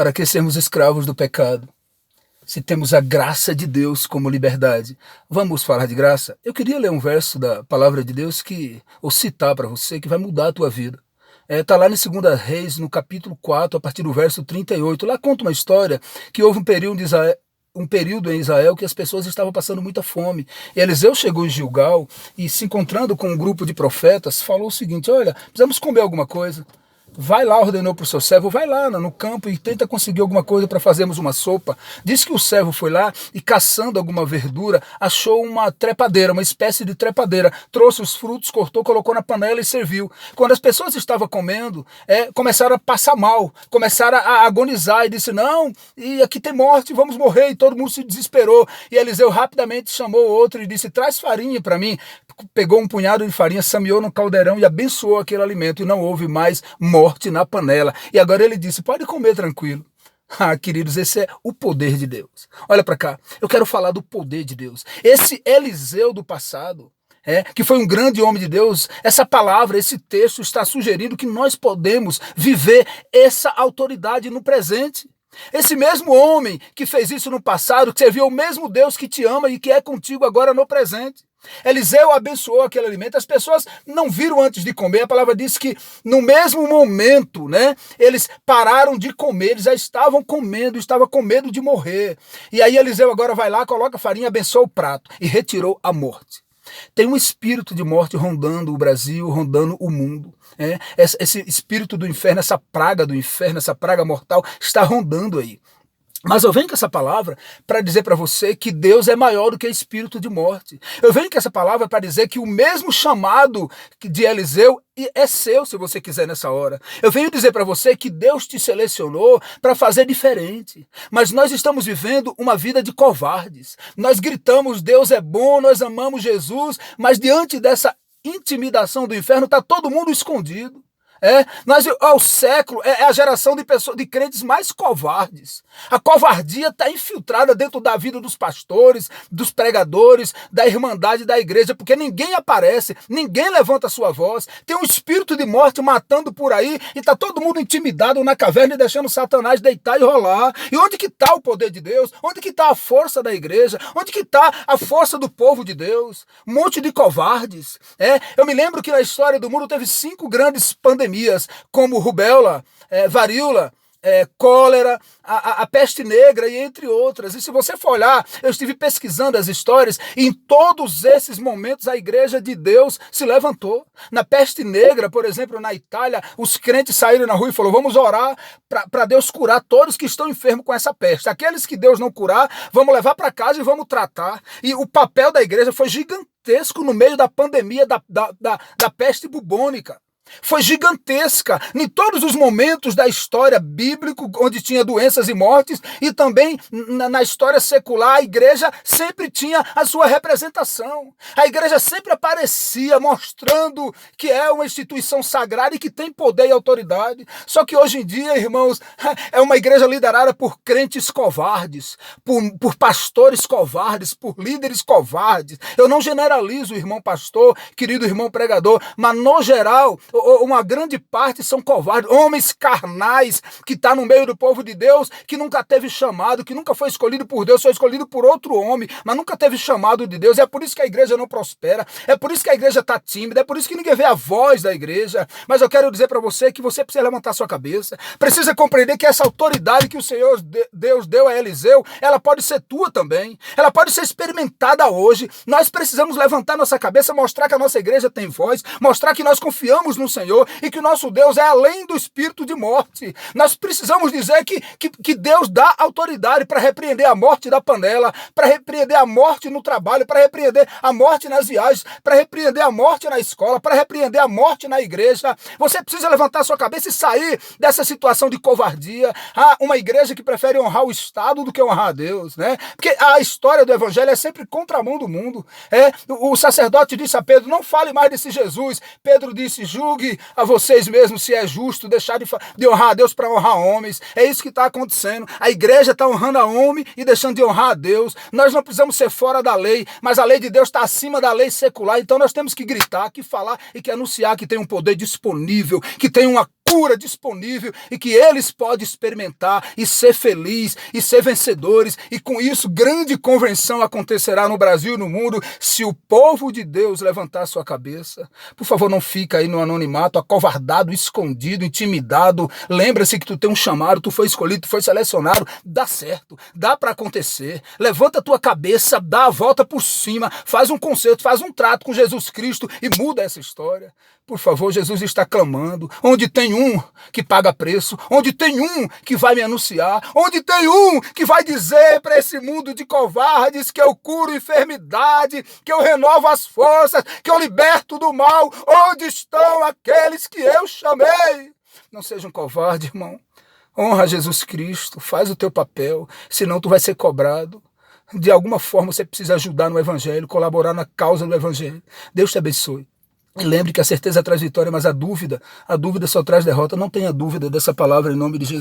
Para que sermos escravos do pecado, se temos a graça de Deus como liberdade? Vamos falar de graça? Eu queria ler um verso da palavra de Deus ou citar para você, que vai mudar a tua vida. Está lá em 2 Reis, no capítulo 4, a partir do verso 38. Lá conta uma história que houve um período em Israel que as pessoas estavam passando muita fome. E Eliseu chegou em Gilgal e, se encontrando com um grupo de profetas, falou o seguinte: olha, precisamos comer alguma coisa. Vai lá, ordenou para o seu servo, vai lá no campo e tenta conseguir alguma coisa para fazermos uma sopa. Diz que o servo foi lá e, caçando alguma verdura, achou uma trepadeira, uma espécie de trepadeira. Trouxe os frutos, cortou, colocou na panela e serviu. Quando as pessoas estavam comendo, começaram a passar mal, começaram a agonizar e disse: não, e aqui tem morte, vamos morrer. E todo mundo se desesperou. E Eliseu rapidamente chamou outro e disse: traz farinha para mim. Pegou um punhado de farinha, sameou no caldeirão e abençoou aquele alimento. E não houve mais morte na panela. E agora ele disse: pode comer tranquilo. Ah, queridos, esse é o poder de Deus. Olha para cá, eu quero falar do poder de Deus. Esse Eliseu do passado, que foi um grande homem de Deus, essa palavra, esse texto está sugerindo que nós podemos viver essa autoridade no presente. Esse mesmo homem que fez isso no passado, que serviu ao mesmo Deus que te ama e que é contigo agora no presente. Eliseu abençoou aquele alimento, as pessoas não viram antes de comer. A palavra diz que no mesmo momento, eles pararam de comer, eles já estavam com medo de morrer. E aí Eliseu agora vai lá, coloca farinha, abençoa o prato e retirou a morte. Tem um espírito de morte rondando o Brasil, rondando o mundo. Esse espírito do inferno, essa praga do inferno, essa praga mortal está rondando aí. Mas eu venho com essa palavra para dizer para você que Deus é maior do que espírito de morte. Eu venho com essa palavra para dizer que o mesmo chamado de Eliseu é seu, se você quiser, nessa hora. Eu venho dizer para você que Deus te selecionou para fazer diferente. Mas nós estamos vivendo uma vida de covardes. Nós gritamos: Deus é bom, nós amamos Jesus, mas diante dessa intimidação do inferno está todo mundo escondido. Nós, ao século, é a geração de crentes mais covardes. A covardia está infiltrada dentro da vida dos pastores, dos pregadores, da irmandade da igreja, porque ninguém aparece, ninguém levanta a sua voz. Tem um espírito de morte matando por aí e está todo mundo intimidado na caverna e deixando Satanás deitar e rolar. E onde que está o poder de Deus? Onde que está a força da igreja? Onde que está a força do povo de Deus? Um monte de covardes. Eu me lembro que na história do mundo teve 5 grandes pandemias, como rubéola, varíola, cólera, a peste negra e entre outras. E se você for olhar, eu estive pesquisando as histórias, e em todos esses momentos a igreja de Deus se levantou. Na peste negra, por exemplo, na Itália, os crentes saíram na rua e falaram: vamos orar para Deus curar todos que estão enfermos com essa peste. Aqueles que Deus não curar, vamos levar para casa e vamos tratar. E o papel da igreja foi gigantesco no meio da pandemia da peste bubônica. Foi gigantesca em todos os momentos da história bíblica, onde tinha doenças e mortes, e também na história secular a igreja sempre tinha a sua representação. A igreja sempre aparecia mostrando que é uma instituição sagrada e que tem poder e autoridade. Só que hoje em dia, irmãos, é uma igreja liderada por crentes covardes, por pastores covardes, por líderes covardes. Eu não generalizo, irmão pastor, querido irmão pregador, mas no geral uma grande parte são covardes, homens carnais que estão no meio do povo de Deus, que nunca teve chamado, que nunca foi escolhido por Deus, foi escolhido por outro homem, mas nunca teve chamado de Deus. É por isso que a igreja não prospera, é por isso que a igreja está tímida, é por isso que ninguém vê a voz da igreja. Mas eu quero dizer para você que você precisa levantar sua cabeça, precisa compreender que essa autoridade que o Senhor Deus deu a Eliseu, ela pode ser tua também, ela pode ser experimentada hoje. Nós precisamos levantar nossa cabeça, mostrar que a nossa igreja tem voz, mostrar que nós confiamos no Senhor e que o nosso Deus é além do espírito de morte. Nós precisamos dizer que Deus dá autoridade para repreender a morte da panela, para repreender a morte no trabalho, para repreender a morte nas viagens, para repreender a morte na escola, para repreender a morte na igreja. Você precisa levantar sua cabeça e sair dessa situação de covardia. Uma igreja que prefere honrar o Estado do que honrar a Deus, Porque a história do evangelho é sempre contramão do mundo. O sacerdote disse a Pedro: não fale mais desse Jesus. Pedro disse: julgue a vocês mesmos se é justo deixar de honrar a Deus para honrar homens. É isso que está acontecendo. A igreja está honrando a homem e deixando de honrar a Deus. Nós não precisamos ser fora da lei, mas a lei de Deus está acima da lei secular. Então nós temos que gritar, que falar e que anunciar que tem um poder disponível, que tem uma cura disponível e que eles podem experimentar e ser feliz e ser vencedores, e com isso grande convenção acontecerá no Brasil e no mundo se o povo de Deus levantar sua cabeça. Por favor, não fica aí no anonimato, acovardado, escondido, intimidado. Lembra-se que tu tem um chamado, tu foi escolhido, tu foi selecionado, dá certo, dá para acontecer. Levanta a tua cabeça, dá a volta por cima, faz um concerto, faz um trato com Jesus Cristo e muda essa história. Por favor, Jesus está clamando. Onde tem um que paga preço, onde tem um que vai me anunciar, onde tem um que vai dizer para esse mundo de covardes que eu curo enfermidade, que eu renovo as forças, que eu liberto do mal, onde estão aqueles que eu chamei? Não seja um covarde, irmão. Honra Jesus Cristo, faz o teu papel, senão tu vai ser cobrado. De alguma forma você precisa ajudar no Evangelho, colaborar na causa do Evangelho. Deus te abençoe. E lembre que a certeza traz vitória, mas a dúvida só traz derrota. Não tenha dúvida dessa palavra em nome de Jesus.